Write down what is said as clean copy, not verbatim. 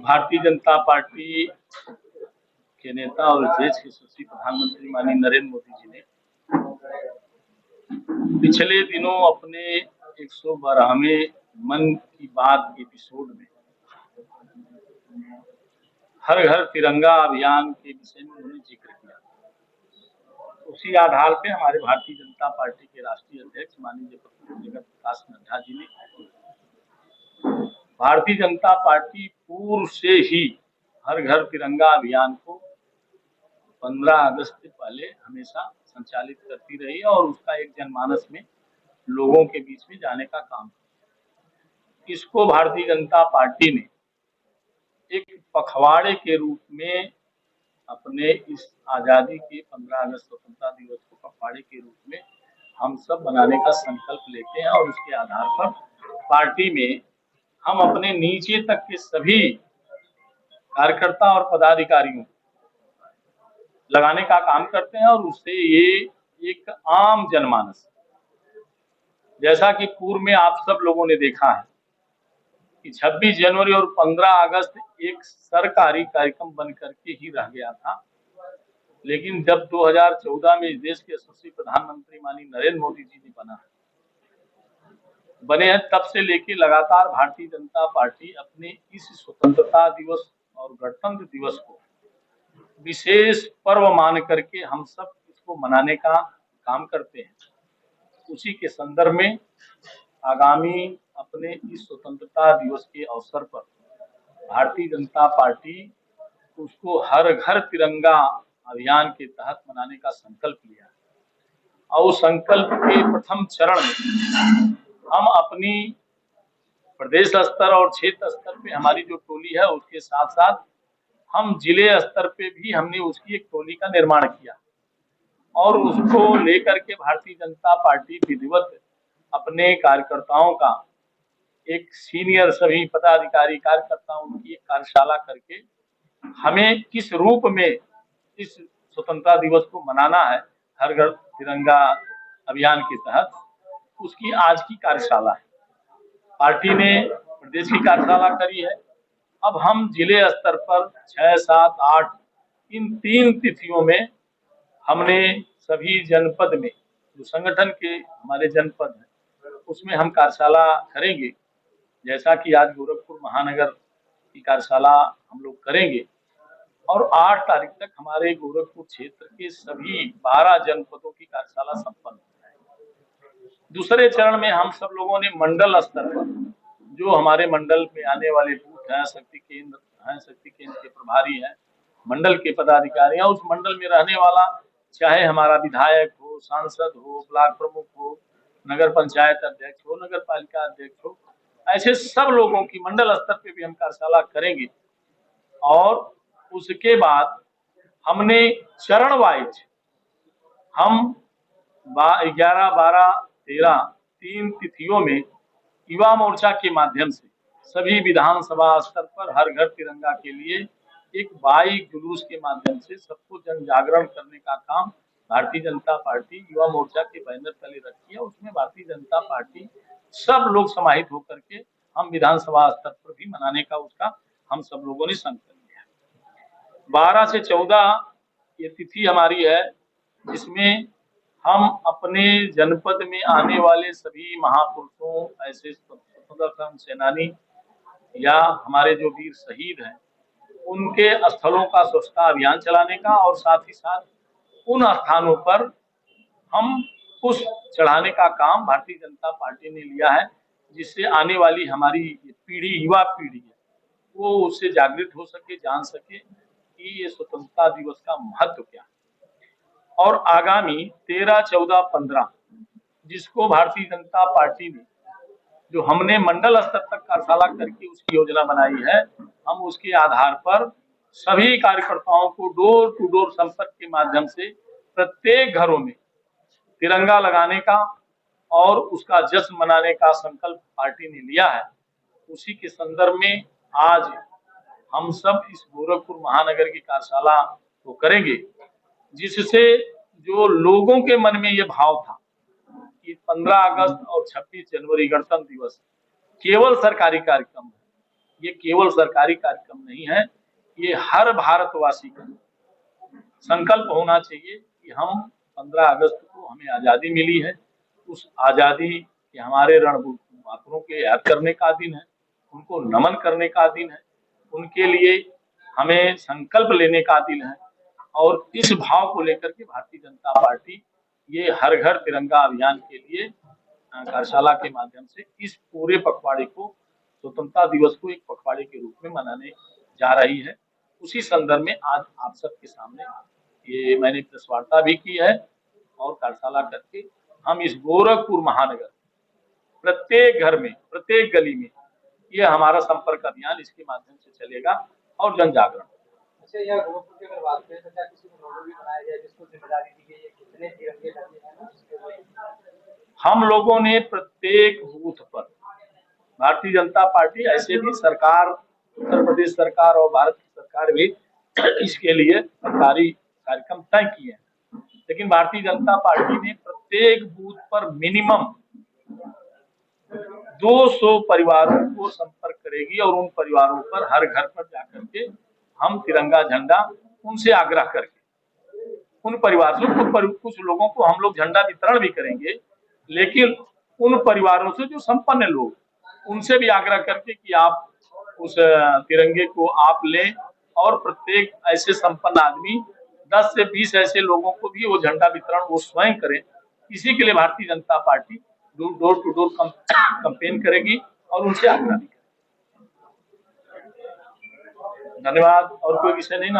भारतीय जनता पार्टी के नेता और देश के यशस्वी प्रधानमंत्री माननीय नरेंद्र मोदी जी ने पिछले दिनों अपने 112वें मन की बात एपिसोड में हर घर तिरंगा अभियान के विषय में उन्होंने जिक्र किया। उसी आधार पे हमारे भारतीय जनता पार्टी के राष्ट्रीय अध्यक्ष माननीय जगत प्रकाश नड्डा जी ने भारतीय जनता पार्टी पूर्व से ही हर घर तिरंगा अभियान को 15 अगस्त से पहले हमेशा संचालित करती रही और उसका एक जनमानस में लोगों के बीच में जाने का काम। इसको भारतीय जनता पार्टी ने एक पखवाड़े के रूप में अपने इस आजादी के 15 अगस्त स्वतंत्रता दिवस को पखवाड़े के रूप में हम सब मनाने का संकल्प लेते हैं और उसके आधार पर पार्टी में हम अपने नीचे तक के सभी कार्यकर्ता और पदाधिकारियों लगाने का काम करते हैं और उससे ये एक आम जनमानस, जैसा कि पूर्व में आप सब लोगों ने देखा है कि 26 जनवरी और 15 अगस्त एक सरकारी कार्यक्रम बन करके ही रह गया था, लेकिन जब 2014 में इस देश के यशस्वी प्रधानमंत्री माननीय नरेंद्र मोदी जी ने बने हैं, तब से लेके लगातार भारतीय जनता पार्टी अपने इस स्वतंत्रता दिवस और गणतंत्र दिवस को विशेष पर्व मान करके हम सब इसको मनाने का काम करते हैं। उसी के संदर्भ में आगामी अपने इस स्वतंत्रता दिवस के अवसर पर भारतीय जनता पार्टी उसको हर घर तिरंगा अभियान के तहत मनाने का संकल्प लिया है और उस संकल्प के प्रथम चरण में हम अपनी प्रदेश स्तर और क्षेत्र स्तर पे हमारी जो टोली है उसके साथ साथ हम जिले स्तर पे भी हमने उसकी एक टोली का निर्माण किया और उसको लेकर के भारतीय जनता पार्टी विधिवत अपने कार्यकर्ताओं का एक सीनियर सभी पदाधिकारी कार्यकर्ताओं की एक कार्यशाला करके हमें किस रूप में इस स्वतंत्रता दिवस को मनाना है हर घर तिरंगा अभियान के तहत, उसकी आज की कार्यशाला है। पार्टी ने प्रदेश की कार्यशाला करी है। अब हम जिले स्तर पर 6, 7, 8 इन 3 तिथियों में हमने सभी जनपद में जो संगठन के हमारे जनपद हैं उसमें हम कार्यशाला करेंगे। जैसा कि आज गोरखपुर महानगर की कार्यशाला हम लोग करेंगे और 8 तारीख तक हमारे गोरखपुर क्षेत्र के सभी 12 जनपदों की कार्यशाला संपन्न हो जाएगी। दूसरे चरण में हम सब लोगों ने मंडल स्तर पर जो हमारे मंडल में आने वाले बूथ हैं, शक्ति केंद्र के प्रभारी हैं, मंडल के पदाधिकारी हैं, उस मंडल में रहने वाला चाहे हमारा विधायक हो, सांसद हो, ब्लॉक प्रमुख हो, नगर पंचायत अध्यक्ष हो, नगर पालिका अध्यक्ष हो, ऐसे सब लोगों की मंडल स्तर पे भी हम कार्यशाला करेंगे। और उसके बाद हमने चरण वाइज हम 11, 12, 13 3 तिथियों में युवा मोर्चा के माध्यम से सभी विधानसभा स्तर पर हर घर तिरंगा के लिए एक बाइक जुलूस के माध्यम से सबको जन जागरण करने का काम भारतीय जनता पार्टी युवा मोर्चा के बैनर तले रखी है। उसमें भारतीय जनता पार्टी सब लोग समाहित होकर के हम विधानसभा स्तर पर भी मनाने का उसका हम सब लोगों ने संकल्प लिया है। 12 से 14 ये तिथि हमारी है जिसमें हम अपने जनपद में आने वाले सभी महापुरुषों, ऐसे स्वतंत्रता सेनानी या हमारे जो वीर शहीद हैं उनके स्थलों का स्वच्छता अभियान चलाने का और साथ ही साथ उन स्थानों पर हम पुष्प चढ़ाने का काम भारतीय जनता पार्टी ने लिया है, जिससे आने वाली हमारी पीढ़ी, युवा पीढ़ी है, वो उससे जागृत हो सके, जान सके कि ये स्वतंत्रता दिवस का महत्व क्या है। और आगामी 13, 14, 15 जिसको भारतीय जनता पार्टी ने जो हमने मंडल स्तर तक कार्यशाला करके उसकी योजना बनाई है, हम उसके आधार पर सभी कार्यकर्ताओं को डोर टू डोर संपर्क के माध्यम से प्रत्येक घरों में तिरंगा लगाने का और उसका जश्न मनाने का संकल्प पार्टी ने लिया है। उसी के संदर्भ में आज हम सब इस गोरखपुर महानगर की कार्यशाला को करेंगे, जिससे जो लोगों के मन में ये भाव था कि 15 अगस्त और 26 जनवरी गणतंत्र दिवस केवल सरकारी कार्यक्रम है, ये केवल सरकारी कार्यक्रम नहीं है, ये हर भारतवासी का संकल्प होना चाहिए कि हम 15 अगस्त को हमें आज़ादी मिली है, उस आज़ादी के हमारे रणबांकुरों के याद करने का दिन है, उनको नमन करने का दिन है, उनके लिए हमें संकल्प लेने का दिन है। और इस भाव को लेकर के भारतीय जनता पार्टी ये हर घर तिरंगा अभियान के लिए कार्यशाला के माध्यम से इस पूरे पखवाड़े को, स्वतंत्रता दिवस को एक पखवाड़े के रूप में मनाने जा रही है। उसी संदर्भ में आज आप सबके सामने ये मैंने प्रेस वार्ता भी की है और कार्यशाला करके हम इस गोरखपुर महानगर प्रत्येक घर में, प्रत्येक गली में ये हमारा संपर्क अभियान इसके माध्यम से चलेगा और जन जागरण। अच्छा, यह गोरखपुर की अगर बात करें तो क्या किसी को लोगो भी बनाया गया जिसको जिम्मेदारी दी गई है, कितने तिरंगे लगे हैं ना उसके? हम लोगों ने प्रत्येक बूथ पर, भारतीय जनता पार्टी ऐसे भी सरकार, उत्तर प्रदेश सरकार और भारत की सरकार भी इसके लिए सरकारी कार्यक्रम तय किए हैं, लेकिन भारतीय जनता पार्टी ने प्रत्येक बूथ पर मिनिमम 200 परिवारों को संपर्क करेगी और उन परिवारों पर हर घर पर जाकर के हम तिरंगा झंडा उनसे आग्रह करके उन परिवार से कुछ लोगों को हम लोग झंडा वितरण भी करेंगे, लेकिन उन परिवारों से जो संपन्न लोग, उनसे भी आग्रह करके कि आप उस तिरंगे को आप लें और प्रत्येक ऐसे संपन्न आदमी 10 से 20 ऐसे लोगों को भी वो झंडा वितरण वो स्वयं करें। इसी के लिए Bharatiya Janata Party door to door campaign करेगी और उनसे आग्रह भी करेगी। धन्यवाद। और कोई विषय नहीं ना?